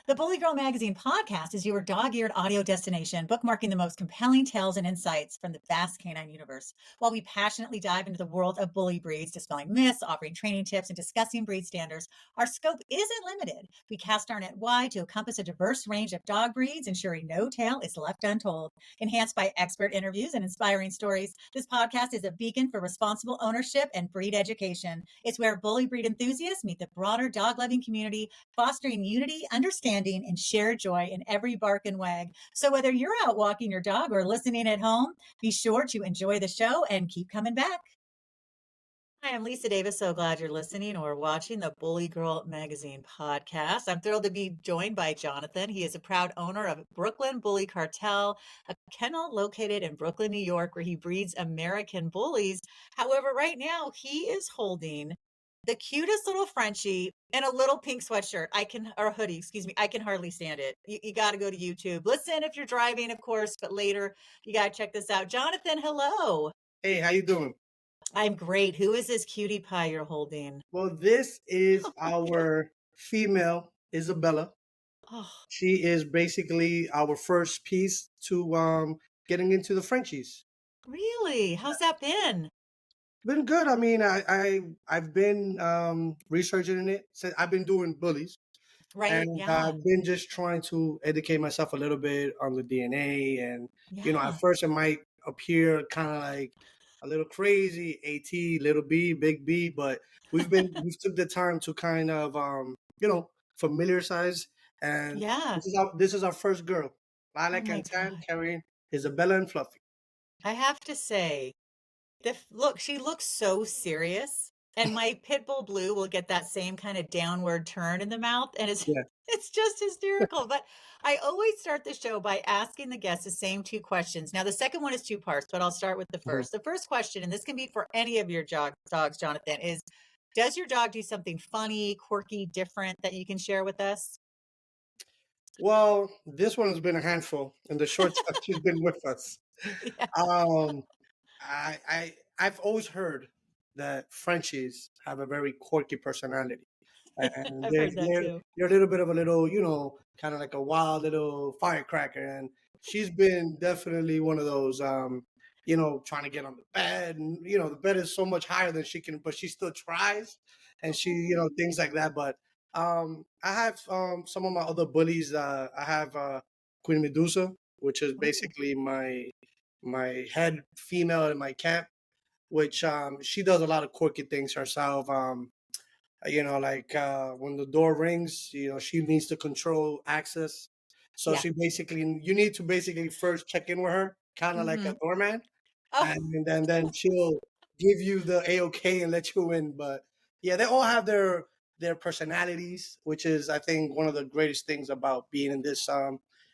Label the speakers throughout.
Speaker 1: The Bully Girl Magazine podcast is your dog-eared audio destination, bookmarking the most compelling tales and insights from the vast canine universe. While we passionately dive into the world of bully breeds, dispelling myths, offering training tips, and discussing breed standards, our scope isn't limited. We cast our net wide to encompass a diverse range of dog breeds, ensuring no tale is left untold. Enhanced by expert interviews and inspiring stories, this podcast is a beacon for responsible ownership and breed education. It's where bully breed enthusiasts meet the broader dog-loving community, fostering unity, understanding, and shared joy in every bark and wag. So whether you're out walking your dog or listening at home, be sure to enjoy the show and keep coming back. Hi, I'm Lisa Davis. So glad you're listening or watching the Bully Girl Magazine podcast. I'm thrilled to be joined by Jonathan. He is a proud owner of Brooklyn Bully Cartel, a kennel located in Brooklyn, New York, where he breeds American bullies. However, right now he is holding the cutest little Frenchie in a little pink sweatshirt. Or hoodie, excuse me. I can hardly stand it. You got to go to YouTube. Listen if you're driving, of course, but later you got to check this out. Jonathan, hello.
Speaker 2: Hey, how you doing?
Speaker 1: I'm great. Who is this cutie pie you're holding?
Speaker 2: Well, this is our female Isabella.
Speaker 1: Oh,
Speaker 2: She is basically our first piece to getting into the Frenchies.
Speaker 1: really? How's that been?
Speaker 2: Been good. I mean, I've been researching it. So I've been doing bullies,
Speaker 1: Right?
Speaker 2: and
Speaker 1: Yeah.
Speaker 2: I've been just trying to educate myself a little bit on the DNA. And at
Speaker 1: Yeah.
Speaker 2: first it might appear kind of like a little crazy, AT, little B, big B, but we've took the time to kind of familiarize. And
Speaker 1: Yeah.
Speaker 2: this is our first girl,
Speaker 1: Oh
Speaker 2: Lilac
Speaker 1: my
Speaker 2: and Tan,
Speaker 1: God.
Speaker 2: carrying Isabella and Fluffy.
Speaker 1: I have to say, look, she looks so serious. And my pit bull blue will get that same kind of downward turn in the mouth. And it's
Speaker 2: Yeah.
Speaker 1: it's just hysterical. But I always start the show by asking the guests the same two questions. Now, the second one is two parts, but I'll start with the
Speaker 2: Mhm.
Speaker 1: first. The first question, and this can be for any of your dogs, Jonathan, is does your dog do something funny, quirky, different that you can share with us?
Speaker 2: Well, this one has been a handful in the short time she's been with us.
Speaker 1: Yeah,
Speaker 2: Um, I've always heard that Frenchies have a very quirky personality, and
Speaker 1: I've
Speaker 2: they're
Speaker 1: heard that
Speaker 2: they're
Speaker 1: too.
Speaker 2: they're a little bit of a little, kind of like a wild little firecracker. And she's been definitely one of those, trying to get on the bed, and the bed is so much higher than she can, but she still tries, and she, things like that. But I have some of my other bullies. I have Queen Medusa, which is
Speaker 1: Oh,
Speaker 2: basically my head female in my camp, which she does a lot of quirky things herself. Like when the door rings, she needs to control access. So
Speaker 1: yeah.
Speaker 2: you need to basically first check in with her, kind of like a
Speaker 1: Hmm.
Speaker 2: doorman,
Speaker 1: Oh,
Speaker 2: and then she'll give you the a-okay and let you in. But yeah, they all have their personalities, which is, I think, one of the greatest things about being in this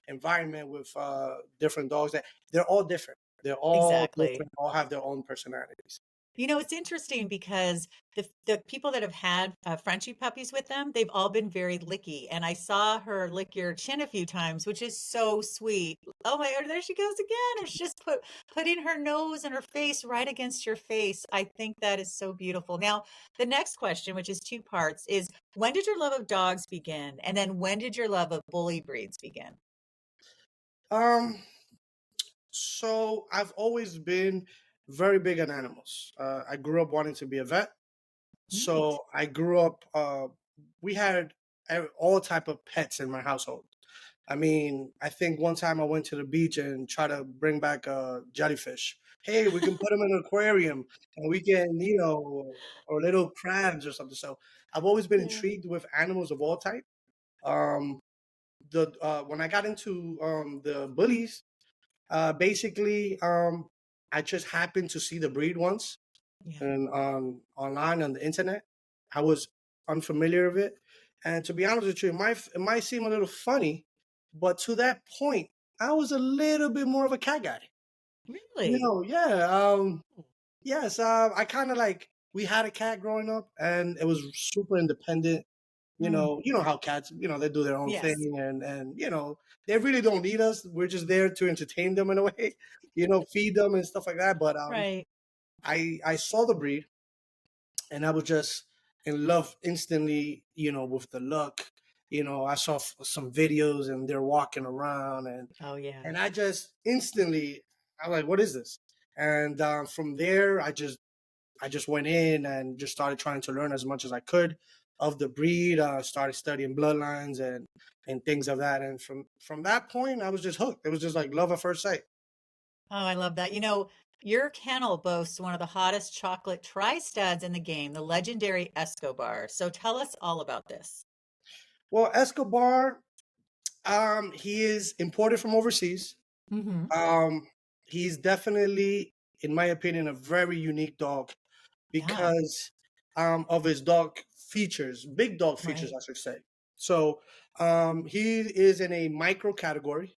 Speaker 2: environment with different dogs. That they're all different. They're all
Speaker 1: exactly.
Speaker 2: different. All have their own personalities.
Speaker 1: It's interesting because the people that have had Frenchie puppies with them, they've all been very licky. And I saw her lick your chin a few times, which is so sweet. Oh my God, there she goes again. And she's just putting her nose and her face right against your face. I think that is so beautiful. Now, the next question, which is two parts, is when did your love of dogs begin? And then when did your love of bully breeds begin?
Speaker 2: Um, So I've always been very big on animals. I grew up wanting to be a vet.
Speaker 1: Neat.
Speaker 2: So I grew up. We had all type of pets in my household. I mean, I think one time I went to the beach and tried to bring back a jellyfish. Hey, we can put them in an aquarium, and we can, or little crabs or something. So I've always been
Speaker 1: Yeah.
Speaker 2: intrigued with animals of all type. Um, the When I got into the bullies, basically, I just happened to see the breed once
Speaker 1: Yeah.
Speaker 2: and online on the internet. I was unfamiliar with it, and to be honest with you, it might seem a little funny, but to that point, I was a little bit more of a cat guy.
Speaker 1: Really?
Speaker 2: Yeah. Yes. I kind of like we had a cat growing up, and it was super independent.
Speaker 1: Mm,
Speaker 2: How cats, they do their own
Speaker 1: yes.
Speaker 2: thing, and they really don't need us. We're just there to entertain them in a way, feed them and stuff like that. But
Speaker 1: Right.
Speaker 2: I saw the breed, and I was just in love instantly, with the look I saw some videos and they're walking around,
Speaker 1: Oh, yeah.
Speaker 2: and I just instantly, I was like, what is this? And from there, I just went in and just started trying to learn as much as I could of the breed. Started studying bloodlines and things of that. And from that point, I was just hooked. It was just like love at first sight.
Speaker 1: Oh, I love that. Your kennel boasts one of the hottest chocolate tri-studs in the game, the legendary Escobar. So tell us all about this.
Speaker 2: Well, Escobar, he is imported from overseas.
Speaker 1: Hmm.
Speaker 2: Um, he's definitely, in my opinion, a very unique dog
Speaker 1: Yeah,
Speaker 2: because of his dog features, big dog features,
Speaker 1: right.
Speaker 2: I should say. So he is in a micro category,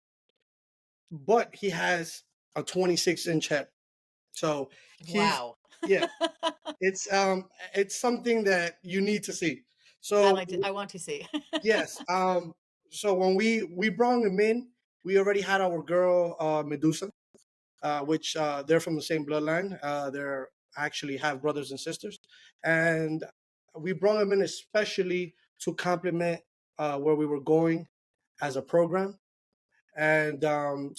Speaker 2: but he has a 26-inch head. So he's
Speaker 1: Wow.
Speaker 2: yeah, it's something that you need to see. So
Speaker 1: I want to see.
Speaker 2: yes, so when we brought him in, we already had our girl Medusa, which they're from the same bloodline. They're actually have brothers and sisters, and we brought him in especially to complement where we were going as a program. And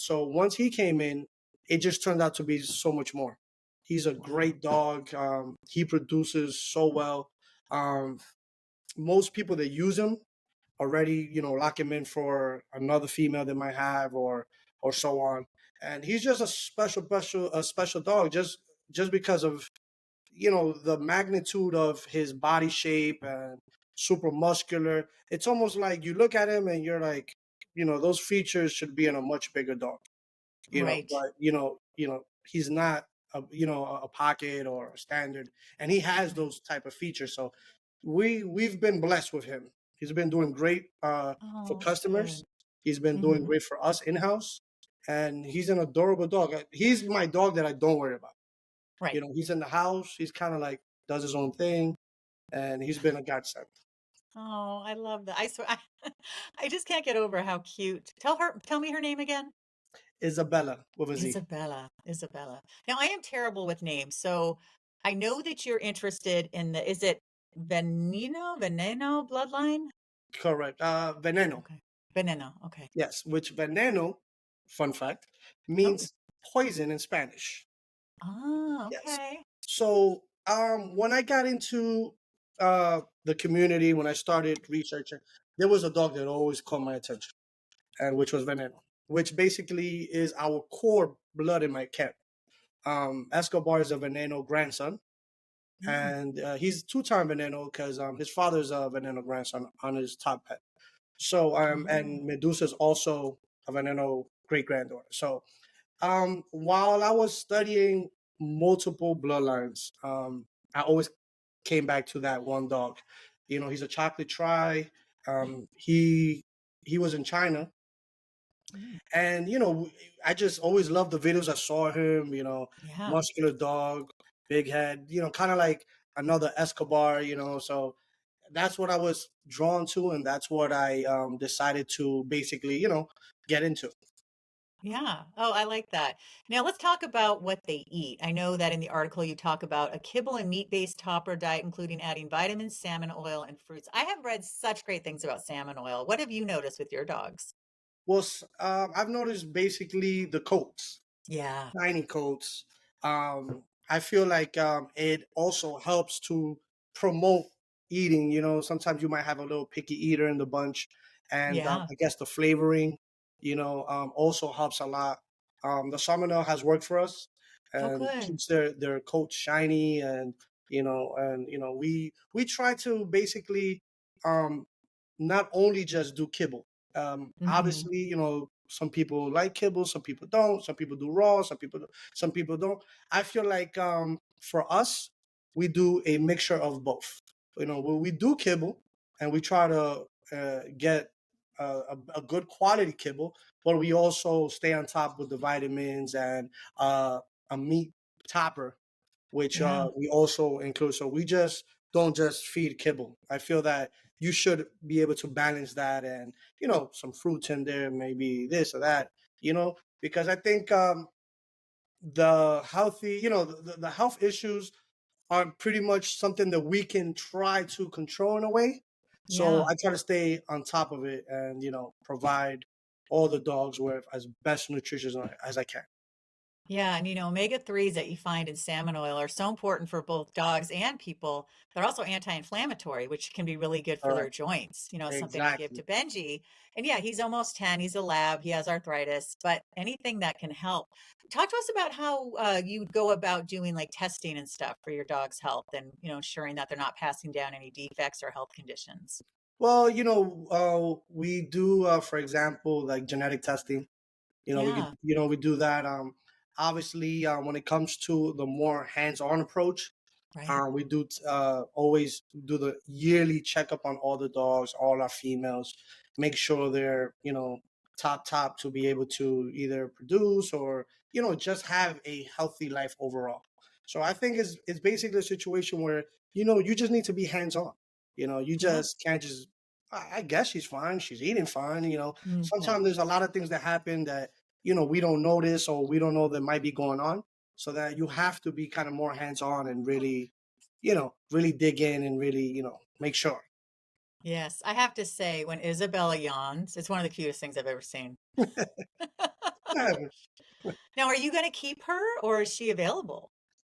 Speaker 2: so once he came in, it just turned out to be so much more. He's a
Speaker 1: Wow.
Speaker 2: great dog. He produces so well. Um, most people that use him already, lock him in for another female they might have, or so on. And he's just a special dog, just because of the magnitude of his body shape and super muscular. It's almost like you look at him and you're like, those features should be in a much bigger dog.
Speaker 1: Right.
Speaker 2: But he's not a pocket or a standard, and he has
Speaker 1: Right.
Speaker 2: those type of features. So we've been blessed with him. He's been doing great for
Speaker 1: Oh,
Speaker 2: customers.
Speaker 1: good.
Speaker 2: He's been doing
Speaker 1: Hmm.
Speaker 2: great for us in house, and he's an adorable dog. He's my dog that I don't worry about.
Speaker 1: Right.
Speaker 2: He's in the house. He's kind of like does his own thing, and he's been a godsend.
Speaker 1: Oh, I love that. I swear, I just can't get over how cute. Tell me her name again.
Speaker 2: Isabella with a Z.
Speaker 1: Isabella. Isabella. Now, I am terrible with names, so I know that you're interested in is it Veneno bloodline?
Speaker 2: Correct. Veneno.
Speaker 1: Okay. Veneno. Okay.
Speaker 2: Yes, which veneno, fun fact,
Speaker 1: Oh.
Speaker 2: means poison in Spanish.
Speaker 1: Ah,
Speaker 2: Yes.
Speaker 1: okay.
Speaker 2: So when I got into the community, when I started researching, there was a dog that always caught my attention, and which was veneno, which basically is our core blood in my camp. Escobar is a veneno grandson,
Speaker 1: Mm,
Speaker 2: and he's two-time veneno because his father's a veneno grandson on his top pet. So
Speaker 1: oh,
Speaker 2: and Medusa's also a veneno great granddaughter. So while I was studying multiple bloodlines, I always came back to that one dog. He's a chocolate tri.
Speaker 1: right.
Speaker 2: He was in China,
Speaker 1: Mm,
Speaker 2: and I just always loved the videos. I saw him.
Speaker 1: yeah.
Speaker 2: Muscular dog, big head. Kind of like another Escobar. So that's what I was drawn to, and that's what I decided to basically get into.
Speaker 1: Yeah. Oh, I like that. Now let's talk about what they eat. I know that in the article you talk about a kibble and meat-based topper diet, including adding vitamins, salmon oil, and fruits. I have read such great things about salmon oil. What have you noticed with your dogs?
Speaker 2: Well, I've noticed basically the coats,
Speaker 1: Yeah.
Speaker 2: tiny coats. I feel like it also helps to promote eating. Sometimes you might have a little picky eater in the bunch, and
Speaker 1: Yeah.
Speaker 2: I guess the flavoring, also helps a lot. The salmonella has worked for us
Speaker 1: Oh,
Speaker 2: and
Speaker 1: good.
Speaker 2: keeps their coat shiny, and we try to basically um, not only just do kibble.
Speaker 1: Hmm.
Speaker 2: Obviously, some people like kibble, some people don't. Some people do raw, some people don't. I feel like for us, we do a mixture of both. We do kibble, and we try to get a good quality kibble, but we also stay on top with the vitamins and a meat topper, which
Speaker 1: Yeah.
Speaker 2: we also include. So we just don't just feed kibble. I feel that you should be able to balance that, and some fruits in there, maybe this or that, because I think the healthy, the health issues are pretty much something that we can try to control in a way. So
Speaker 1: Yeah.
Speaker 2: I try to stay on top of it and provide all the dogs with as best nutrition as I can.
Speaker 1: Yeah, and omega-3s that you find in salmon oil are so important for both dogs and people. They're also anti-inflammatory, which can be really good for their
Speaker 2: Correct.
Speaker 1: joints. Something I give
Speaker 2: Exactly.
Speaker 1: to Benji. And yeah, he's almost 10. He's a lab. He has arthritis, but anything that can help. Talk to us about how you go about doing like testing and stuff for your dog's health and, ensuring that they're not passing down any defects or health conditions.
Speaker 2: Well, we do, for example, like genetic testing. We could,
Speaker 1: Yeah,
Speaker 2: we do that. Obviously, when it comes to the more hands-on approach,
Speaker 1: right.
Speaker 2: we do always do the yearly checkup on all the dogs, all our females, make sure they're top to be able to either produce or just have a healthy life overall. So I think it's basically a situation where you just need to be hands on. You
Speaker 1: Yeah.
Speaker 2: just can't just. I guess she's fine. She's eating fine.
Speaker 1: Yeah.
Speaker 2: Sometimes there's a lot of things that happen that we don't notice or we don't know that might be going on. So that you have to be kind of more hands on and really really dig in and really, make sure.
Speaker 1: Yes, I have to say, when Isabella yawns, it's one of the cutest things I've ever seen.
Speaker 2: Yeah.
Speaker 1: Now, are you gonna keep her or is she available?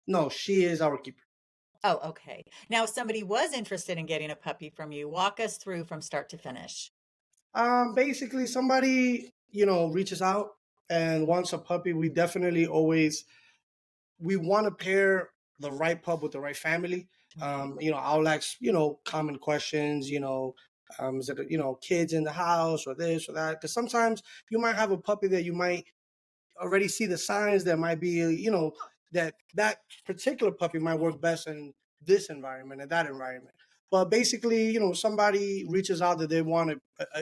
Speaker 2: No, she is our keeper.
Speaker 1: Oh, okay. Now, if somebody was interested in getting a puppy from you, walk us through from start to finish.
Speaker 2: Basically, somebody reaches out and wants a puppy. We definitely always we want to pair the right pup with the right family.
Speaker 1: Right,
Speaker 2: I'll ask common questions. Is it kids in the house or this or that? Because sometimes you might have a puppy that you might already see the signs that might be, that particular puppy might work best in this environment and that environment. But basically, somebody reaches out that they want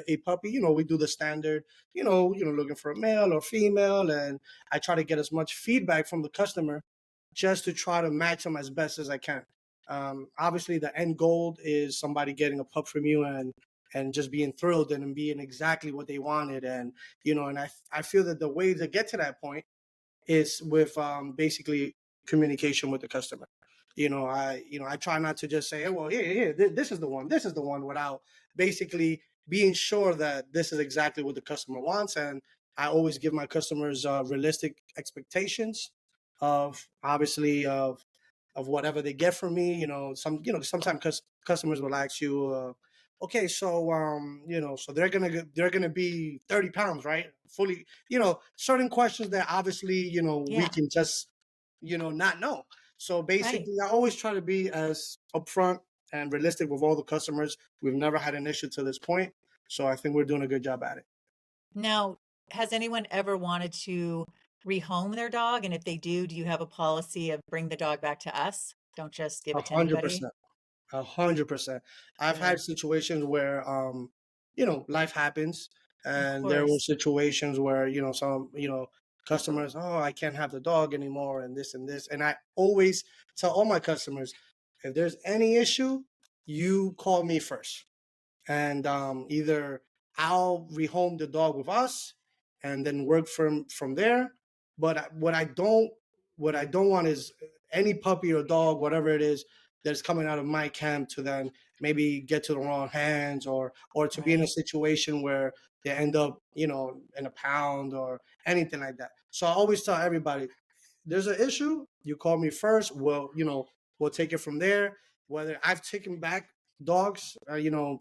Speaker 2: a puppy. We do the standard, looking for a male or female, and I try to get as much feedback from the customer just to try to match them as best as I can. Obviously, the end goal is somebody getting a pup from you and just being thrilled and being exactly what they wanted. And and I feel that the way to get to that point is with basically communication with the customer. I try not to just say, "Oh, well, here, this is the one, this is the one," without basically being sure that this is exactly what the customer wants. And I always give my customers realistic expectations of obviously of whatever they get from me. Sometimes customers will ask you, okay, so so they're gonna be 30 pounds, right? Fully, certain questions that obviously we
Speaker 1: yeah,
Speaker 2: can just not know. So
Speaker 1: right.
Speaker 2: basically, I always try to be as upfront and realistic with all the customers. We've never had an issue to this point, so I think we're doing a good job at it.
Speaker 1: Now, has anyone ever wanted to rehome their dog? And if they do you have a policy of bring the dog back to us? Don't just give
Speaker 2: A
Speaker 1: it to
Speaker 2: hundred
Speaker 1: anybody?
Speaker 2: percent. 100%. I've
Speaker 1: Good.
Speaker 2: had situations where, life happens,
Speaker 1: Of
Speaker 2: and there were
Speaker 1: course.
Speaker 2: situations where, some, customers, oh, I can't have the dog anymore, and this. And I always tell all my customers, if there's any issue, you call me first and either I'll rehome the dog with us and then work from there. But what I don't want is any puppy or dog, whatever it is, that's coming out of my camp to then maybe get to the wrong hands or to be in a
Speaker 1: Right.
Speaker 2: situation where they end up in a pound or anything like that. So I always tell everybody, there's an issue, you call me first. We'll take it from there. Whether I've taken back dogs,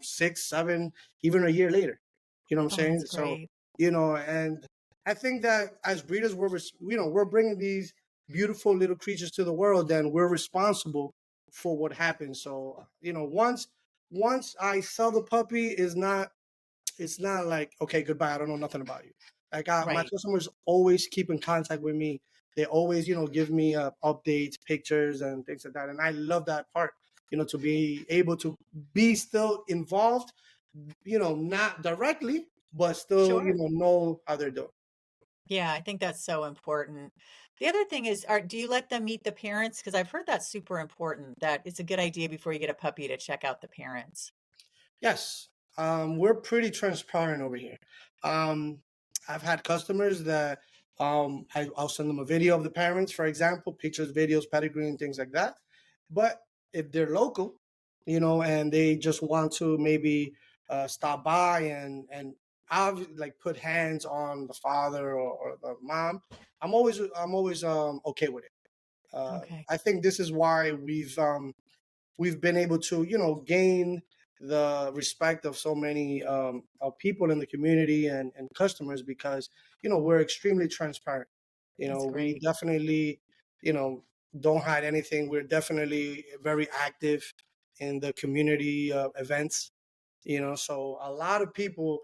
Speaker 2: 6, 7, even a year later. You know what I'm
Speaker 1: Oh, that's
Speaker 2: saying? So,
Speaker 1: great.
Speaker 2: and I think that as breeders, we're bringing these beautiful little creatures to the world, then we're responsible for what happens. So, once I sell the puppy, is not it's not like, okay, goodbye, I don't know nothing about you. Like my
Speaker 1: Right.
Speaker 2: customers always keep in contact with me. They always give me updates, pictures, and things like that. And I love that part. To be able to be still involved. Not directly, but still
Speaker 1: Sure.
Speaker 2: know how they're doing.
Speaker 1: Yeah, I think that's so important. The other thing is, do you let them meet the parents? Because I've heard that's super important, that it's a good idea before you get a puppy to check out the parents.
Speaker 2: Yes, we're pretty transparent over here. Um, I've had customers that I'll send them a video of the parents, for example, pictures, videos, pedigree, and things like that. But if they're local, and they just want to maybe stop by and I've like put hands on the father or the mom. I'm always okay with it.
Speaker 1: Okay.
Speaker 2: I think this is why we've been able to gain the respect of so many people in the community and customers because we're extremely transparent.
Speaker 1: That's
Speaker 2: We
Speaker 1: great.
Speaker 2: definitely you know don't hide anything. We're definitely very active in the community events. So a lot of people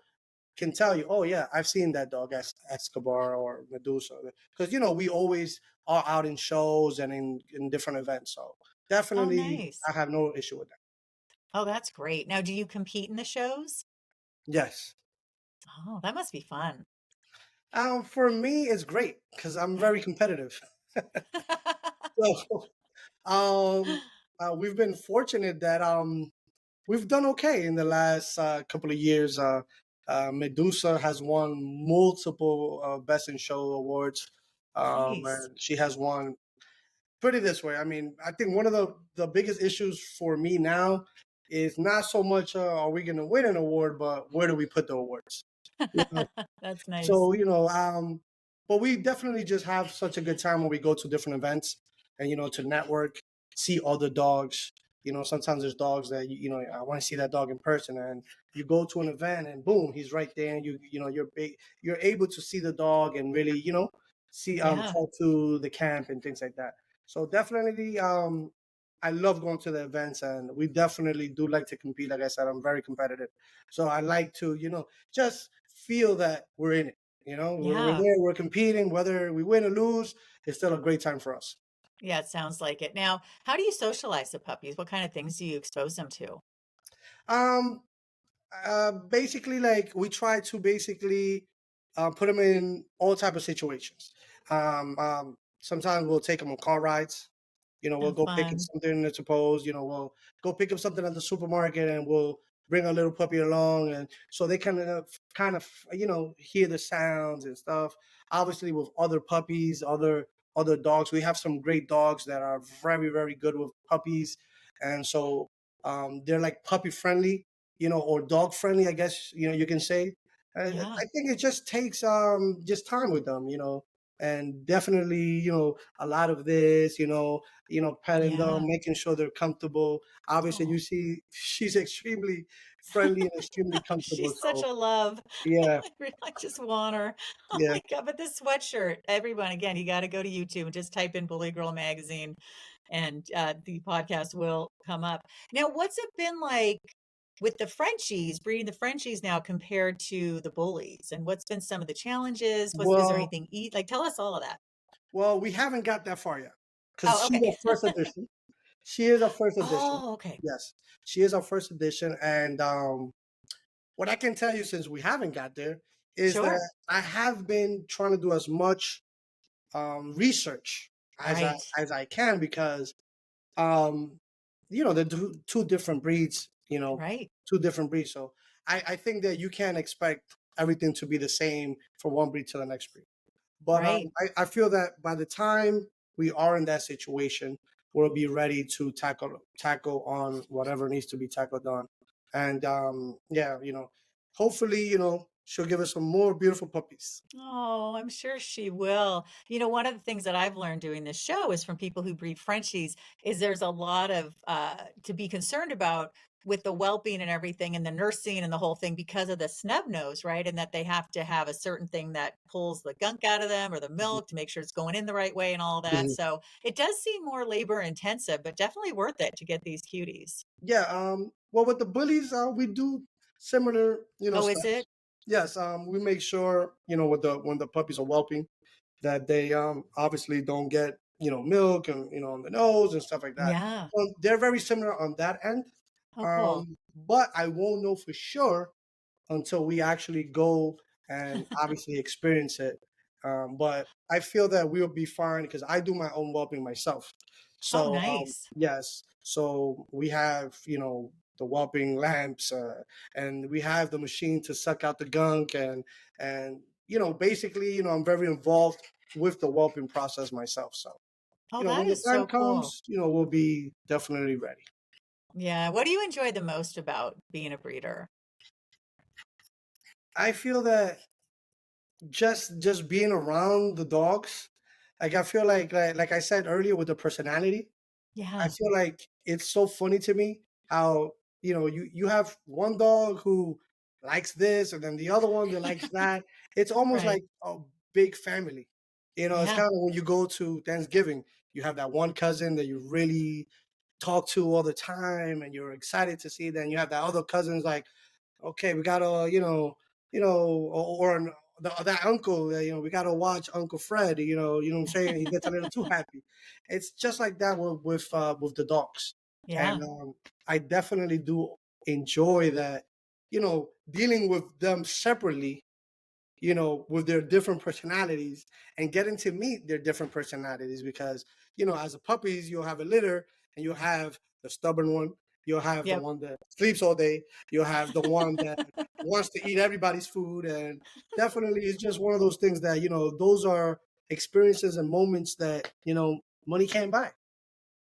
Speaker 2: can tell you, oh yeah, I've seen that dog Escobar or Medusa, because we always are out in shows and in different events. So
Speaker 1: Oh,
Speaker 2: definitely,
Speaker 1: nice.
Speaker 2: I have no issue with that.
Speaker 1: Oh, that's great. Now, do you compete in the shows?
Speaker 2: Yes.
Speaker 1: Oh, that must be fun.
Speaker 2: For me, it's great because I'm very competitive. So we've been fortunate that we've done okay in the last couple of years. Medusa has won multiple Best in Show awards.
Speaker 1: Nice.
Speaker 2: And she has won. Put it this way, I mean, I think one of the biggest issues for me now is not so much are we going to win an award, but where do we put the awards? You know,
Speaker 1: That's nice.
Speaker 2: so, but we definitely just have such a good time when we go to different events and, to network, see other dogs. Sometimes there's dogs that, I want to see that dog in person. And you go to an event and boom, he's right there. And you're able to see the dog and really, see,
Speaker 1: Yeah.
Speaker 2: talk to the camp and things like that. So definitely, I love going to the events and we definitely do like to compete. Like I said, I'm very competitive. So I like to, just feel that we're in it. We're
Speaker 1: Yeah.
Speaker 2: there, we're competing, whether we win or lose, it's still a great time for us.
Speaker 1: Yeah, it sounds like it. Now, how do you socialize the puppies? What kind of things do you expose them to?
Speaker 2: Um, Basically, like we try to basically put them in all type of situations. Sometimes we'll take them on car rides. We'll
Speaker 1: Oh,
Speaker 2: go pick up
Speaker 1: fun.
Speaker 2: something. Let's suppose, we'll go pick up something at the supermarket, and we'll bring a little puppy along, and so they kind of hear the sounds and stuff. Obviously, with other puppies, other dogs, we have some great dogs that are very very good with puppies, and so they're like puppy friendly, or dog friendly, I guess you can say. I
Speaker 1: Yeah.
Speaker 2: think it just takes just time with them, and definitely a lot of this, petting them,
Speaker 1: Yeah.
Speaker 2: making sure they're comfortable. Obviously,
Speaker 1: Oh,
Speaker 2: you see, she's extremely friendly and extremely comfortable.
Speaker 1: she's such
Speaker 2: So
Speaker 1: a love.
Speaker 2: yeah,
Speaker 1: I just want her. Oh
Speaker 2: yeah.
Speaker 1: my God. But this sweatshirt, everyone, again, you got to go to YouTube and just type in Bully Girl Magazine and the podcast will come up. Now, what's it been like with the Frenchies, breeding the Frenchies now compared to the bullies? And what's been some of the challenges? Is there
Speaker 2: Well,
Speaker 1: anything like tell us all of that?
Speaker 2: we haven't got that far yet because
Speaker 1: Oh,
Speaker 2: she's
Speaker 1: okay.
Speaker 2: a first edition. She is a first edition.
Speaker 1: Oh, okay.
Speaker 2: Yes, she is our first edition, and what I can tell you since we haven't got there is that
Speaker 1: Sure.
Speaker 2: I have been trying to do as much research
Speaker 1: Right.
Speaker 2: as I can because um, they're two different breeds.
Speaker 1: Right.
Speaker 2: Two different breeds. So I think that you can't expect everything to be the same from one breed to the next breed. But
Speaker 1: Right.
Speaker 2: I feel that by the time we are in that situation, we'll be ready to tackle on whatever needs to be tackled on. And yeah, hopefully, she'll give us some more beautiful puppies.
Speaker 1: Oh, I'm sure she will. One of the things that I've learned doing this show is from people who breed Frenchies is there's a lot of to be concerned about with the whelping and everything and the nursing and the whole thing because of the snub nose, right? And that they have to have a certain thing that pulls the gunk out of them or the milk to make sure it's going in the right way and all that.
Speaker 2: Mhm.
Speaker 1: So it does seem more labor intensive, but definitely worth it to get these cuties.
Speaker 2: Yeah. Well, with the bullies, we do similar,
Speaker 1: Oh, is it?
Speaker 2: steps. Yes. We make sure, with the when the puppies are whelping, that they obviously don't get milk and on the nose and stuff like that.
Speaker 1: Yeah.
Speaker 2: So they're very similar on that end.
Speaker 1: Oh, cool.
Speaker 2: But I won't know for sure until we actually go and obviously experience it. But I feel that we'll be fine because I do my own whelping myself.
Speaker 1: Oh,
Speaker 2: So
Speaker 1: nice.
Speaker 2: yes, so we have the whelping lamps, and we have the machine to suck out the gunk, and basically I'm very involved with the whelping process myself. So
Speaker 1: Oh, that
Speaker 2: when the
Speaker 1: is
Speaker 2: time
Speaker 1: so cool.
Speaker 2: comes, we'll be definitely ready.
Speaker 1: Yeah. What do you enjoy the most about being a breeder?
Speaker 2: I feel that just being around the dogs, like I feel like I said earlier with the personality, I
Speaker 1: Yeah.
Speaker 2: feel like it's so funny to me how you have one dog who likes this and then the other one that likes that. It's almost
Speaker 1: Right.
Speaker 2: like a big family. It's
Speaker 1: Yeah.
Speaker 2: kind of when you go to Thanksgiving, you have that one cousin that you really talk to all the time and you're excited to see. Then you have that other cousins like, okay, we gotta, that uncle, we gotta watch Uncle Fred. You know what I'm saying? He gets a little too happy. It's just like that with the dogs, and
Speaker 1: Yeah.
Speaker 2: I definitely do enjoy that. Dealing with them separately, with their different personalities and getting to meet their different personalities because, as a puppies, you'll have a litter and you'll have the stubborn one, you'll have the
Speaker 1: Yep.
Speaker 2: one that sleeps all day, you'll have the one that wants to eat everybody's food. And definitely it's just one of those things that, those are experiences and moments that, money can't buy.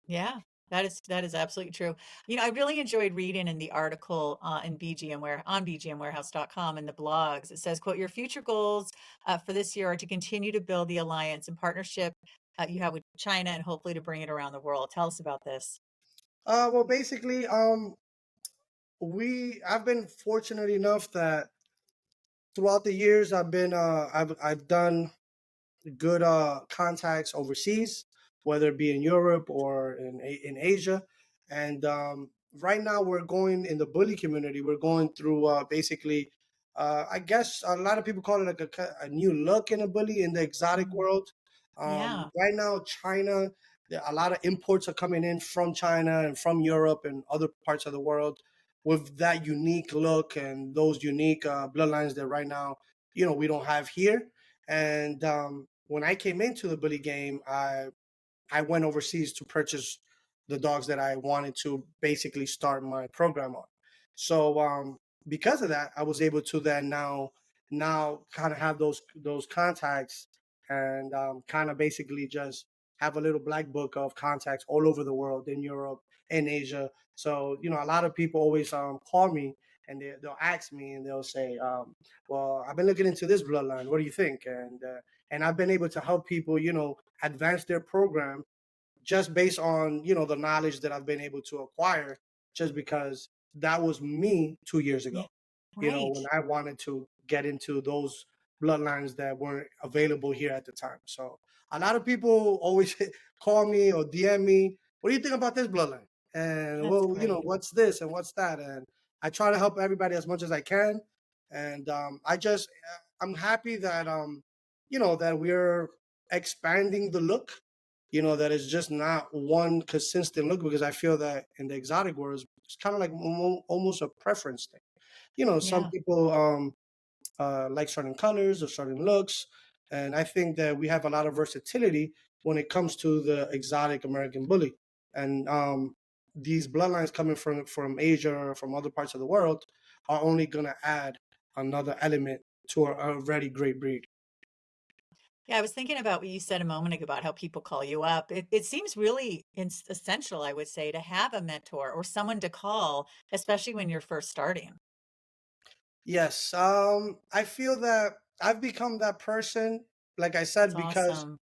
Speaker 1: Yeah, that is absolutely true. I really enjoyed reading in the article in BGM on bgmwarehouse.com and the blogs. It says, "quote Your future goals for this year are to continue to build the alliance and partnership you have with China, and hopefully to bring it around the world." Tell us about this.
Speaker 2: Well, basically, I've been fortunate enough that throughout the years I've done good contacts overseas, whether it be in Europe or in Asia. And right now, we're going in the bully community. We're going through basically, I guess a lot of people call it like a new look in a bully in the exotic
Speaker 1: Mm,
Speaker 2: world.
Speaker 1: yeah,
Speaker 2: Right now, China, a lot of imports are coming in from China and from Europe and other parts of the world with that unique look and those unique bloodlines that right now, we don't have here. And when I came into the bully game, I went overseas to purchase the dogs that I wanted to basically start my program on. So because of that, I was able to then now kind of have those contacts and kind of basically just have a little black book of contacts all over the world in Europe and Asia. So a lot of people always call me and they'll ask me and they'll say, "Well, I've been looking into this bloodline. What do you think?" And I've been able to help people, advance their program just based on the knowledge that I've been able to acquire just because that was me 2 years
Speaker 1: yeah,
Speaker 2: ago, when
Speaker 1: right.
Speaker 2: I wanted to get into those bloodlines that weren't available here at the time. So a lot of people always call me or DM me, what do you think about this bloodline? And
Speaker 1: That's
Speaker 2: well,
Speaker 1: great.
Speaker 2: what's this and what's that? And I try to help everybody as much as I can. And I'm happy that that we're expanding the look, that is just not one consistent look because I feel that in the exotic world, it's kind of like almost a preference thing. Some
Speaker 1: Yeah.
Speaker 2: people like certain colors or certain looks, and I think that we have a lot of versatility when it comes to the exotic American bully. And these bloodlines coming from Asia or from other parts of the world are only going to add another element to a already great breed.
Speaker 1: Yeah, I was thinking about what you said a moment ago about how people call you up. It seems really essential, I would say, to have a mentor or someone to call, especially when you're first starting.
Speaker 2: Yes, I feel that I've become that person, like I
Speaker 1: That's
Speaker 2: said, because
Speaker 1: awesome.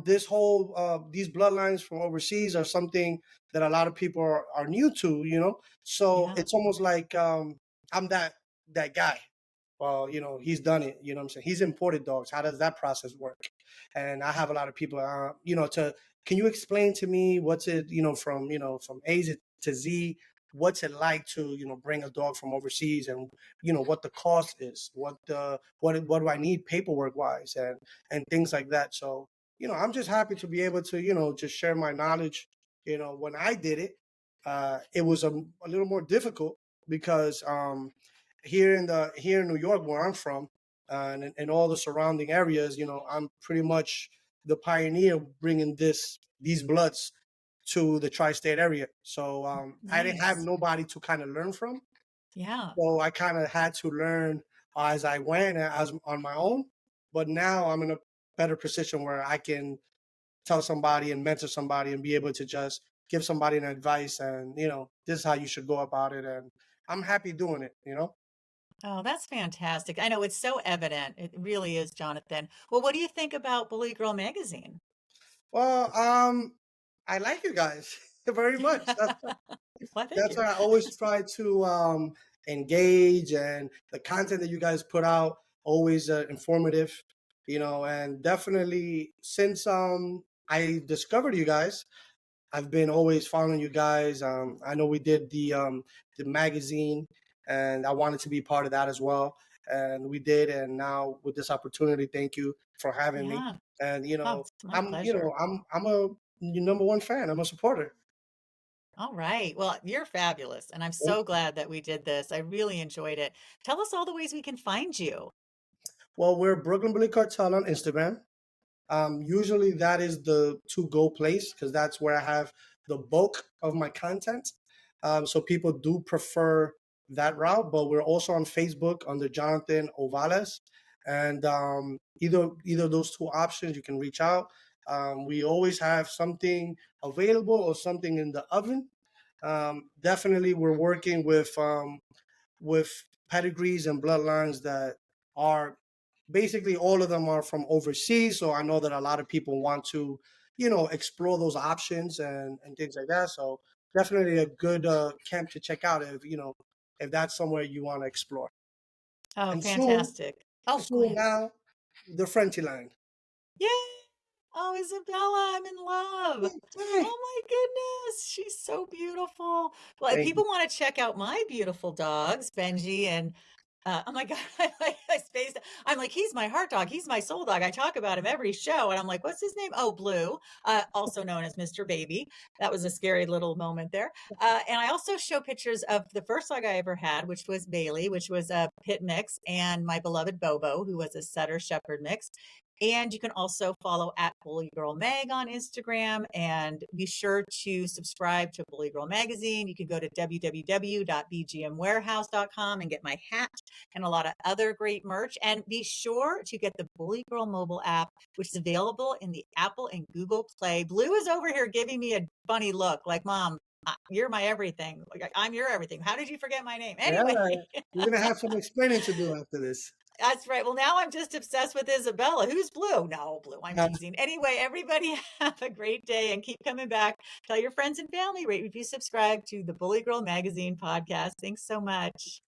Speaker 2: these bloodlines from overseas are something that a lot of people are new to, So
Speaker 1: Yeah.
Speaker 2: it's almost like I'm that guy. Well, he's done it. You know what I'm saying? He's imported dogs. How does that process work? And I have a lot of people, can you explain to me what's it, from A to Z, what's it like to, bring a dog from overseas and, what the cost is, what do I need paperwork wise and things like that. So, I'm just happy to be able to, just share my knowledge. When I did it, it was a little more difficult because, here in New York, where I'm from, and all the surrounding areas, I'm pretty much the pioneer bringing these bloods to the tri-state area. So I didn't have
Speaker 1: Nice.
Speaker 2: nobody to kind of learn from.
Speaker 1: Yeah.
Speaker 2: So I kind of had to learn as I went, as on my own. But now I'm in a better position where I can tell somebody and mentor somebody and be able to just give somebody an advice, and this is how you should go about it. And I'm happy doing it.
Speaker 1: Oh, that's fantastic. I know it's so evident. It really is, Jonathan. Well, what do you think about Bully Girl magazine?
Speaker 2: Well, I like you guys very much.
Speaker 1: Why, thank
Speaker 2: That's
Speaker 1: you.
Speaker 2: why I always try to engage, and the content that you guys put out always informative, and definitely since I discovered you guys, I've been always following you guys. I know we did the magazine, and I wanted to be part of that as well, and we did. And now with this opportunity, thank you for having me.
Speaker 1: Yeah.
Speaker 2: And
Speaker 1: Oh, it's my
Speaker 2: I'm you
Speaker 1: pleasure.
Speaker 2: know I'm a number one fan. I'm a supporter.
Speaker 1: All right. Well, you're fabulous. And I'm so glad that we did this. I really enjoyed it. Tell us all the ways we can find you.
Speaker 2: Well, we're Brooklyn Bully Cartel on Instagram. Usually that is the to go place because that's where I have the bulk of my content. So people do prefer that route, but we're also on Facebook under Jonathan Ovales, and either of those two options you can reach out. We always have something available or something in the oven. Definitely, we're working with pedigrees and bloodlines that are basically all of them are from overseas. So I know that a lot of people want to, explore those options and things like that. So definitely a good camp to check out if that's somewhere you want to explore.
Speaker 1: Oh,
Speaker 2: And soon,
Speaker 1: fantastic. Oh, go
Speaker 2: soon
Speaker 1: ahead.
Speaker 2: now, the Frenchy line.
Speaker 1: Yay! Oh, Isabella, I'm in love.
Speaker 2: Hey,
Speaker 1: Oh my goodness, she's so beautiful. Well, if
Speaker 2: thank
Speaker 1: people
Speaker 2: you.
Speaker 1: want to check out my beautiful dogs, Benji and oh my God, I spaced. I'm like, he's my heart dog. He's my soul dog. I talk about him every show, and I'm like, what's his name? Oh, Blue, also known as Mr. Baby. That was a scary little moment there. And I also show pictures of the first dog I ever had, which was Bailey, which was a pit mix, and my beloved Bobo, who was a setter shepherd mix. And you can also follow at Bully Girl Mag on Instagram and be sure to subscribe to Bully Girl Magazine. You can go to www.bgmwarehouse.com and get my hat and a lot of other great merch. And be sure to get the Bully Girl mobile app, which is available in the Apple and Google Play. Blue is over here giving me a funny look like, Mom, you're my everything. Like, I'm your everything. How did you forget my name?
Speaker 2: Yeah,
Speaker 1: Anyway,
Speaker 2: you're gonna have some explaining to do after this.
Speaker 1: that's right. Well, now I'm just obsessed with Isabella. Who's Blue? No, Blue. I'm
Speaker 2: Uh,
Speaker 1: teasing. Anyway, everybody have a great day and keep coming back. Tell your friends and family, rate, review, subscribe to the Bully Girl Magazine podcast. Thanks so much.